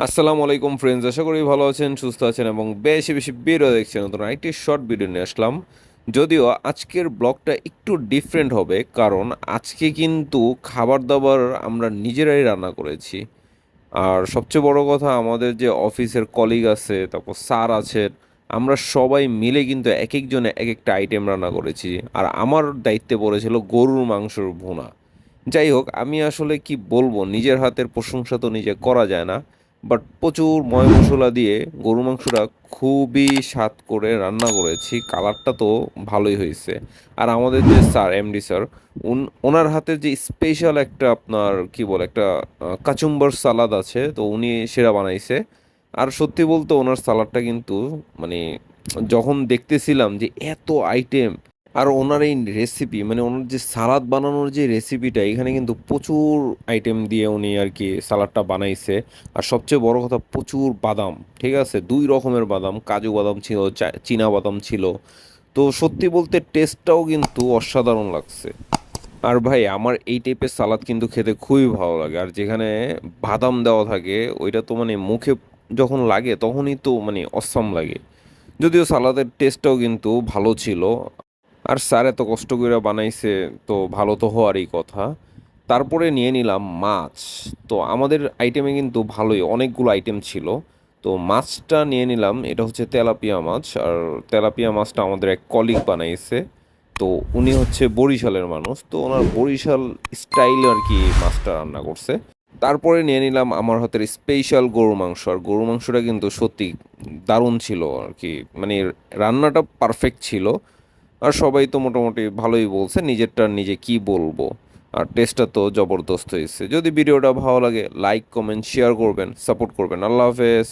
আসসালামু আলাইকুম ফ্রেন্ডস, আশা করি ভালো আছেন, সুস্থ আছেন এবং বেশি বেশি ভিডিও দেখছেন। নতুন একটি শর্ট ভিডিও নিয়ে আসলাম। যদিও আজকের ব্লগটা একটু ডিফারেন্ট হবে, কারণ আজকে কিন্তু খাবার দাবার আমরা নিজেরাই রান্না করেছি। আর সবচেয়ে বড় কথা, আমাদের যে অফিসের কলিগ আছে, তারপর স্যার আছেন, আমরা সবাই মিলে কিন্তু এক একজনে এক একটা আইটেম রান্না করেছি। আর আমার দায়িত্বে পড়েছিল গরুর মাংসর ভুনা। যাই হোক, আমি আসলে কি বলবো, নিজের হাতের প্রশংসা তো নিজে করা যায় না, বাট প্রচুর ময় মশলা দিয়ে গরু মাংসটা খুবই স্বাদ করে রান্না করেছি। কালারটা তো ভালোই হয়েছে। আর আমাদের যে স্যার, এমডি স্যার, ওনার হাতের যে স্পেশাল একটা আপনার কি বলে একটা কাচুম্বার সালাদ আছে, তো উনি সেরা বানাইছে। আর সত্যি বলতে ওনার সালাদটা কিন্তু মানে যখন দেখতেছিলাম যে এত আইটেম, আর ওনার এই রেসিপি মানে ওনার যে সালাদ বানানোর যে রেসিপিটা, এখানে কিন্তু প্রচুর আইটেম দিয়ে উনি আর কি সালাদটা বানাইছে। আর সবচেয়ে বড় কথা, প্রচুর বাদাম, ঠিক আছে, দুই রকমের বাদাম, কাজু বাদাম ছিল, চীনা বাদাম ছিল। তো সত্যি বলতে টেস্টটাও কিন্তু অসাধারণ লাগছে। আর ভাই, আমার এই টাইপের সালাদ কিন্তু খেতে খুবই ভালো লাগে। আর যেখানে বাদাম দেওয়া থাকে, ওইটা তো মানে মুখে যখন লাগে তখনই তো মানে অসাম লাগে। যদিও সালাদের টেস্টটাও কিন্তু ভালো ছিল। আর স্যার এত কষ্ট করে বানাইছে, তো ভালো তো হওয়ারই কথা। তারপরে নিয়ে নিলাম মাছ। তো আমাদের আইটেমে কিন্তু ভালোই অনেকগুলো আইটেম ছিল। তো মাছটা নিয়ে নিলাম, এটা হচ্ছে তেলাপিয়া মাছ। আর তেলাপিয়া মাছটা আমাদের এক কলিগ বানাইছে। তো উনি হচ্ছে বরিশালের মানুষ, তো ওনার বরিশাল স্টাইলে আর কি মাছটা রান্না করছে। তারপরে নিয়ে নিলাম আমার হাতের স্পেশাল গরু মাংস। আর গরু মাংসটা কিন্তু সত্যি দারুণ ছিল আর কি, মানে রান্নাটা পারফেক্ট ছিল। আর সবাই তো মোটামুটি ভালোই বলছে, নিজেরটা নিজে কি বলবো। আর টেস্টটা তো জবরদস্ত হয়েছে। যদি ভিডিওটা ভালো লাগে, লাইক কমেন্ট শেয়ার করবেন, সাপোর্ট করবেন। আল্লাহ হাফেজ।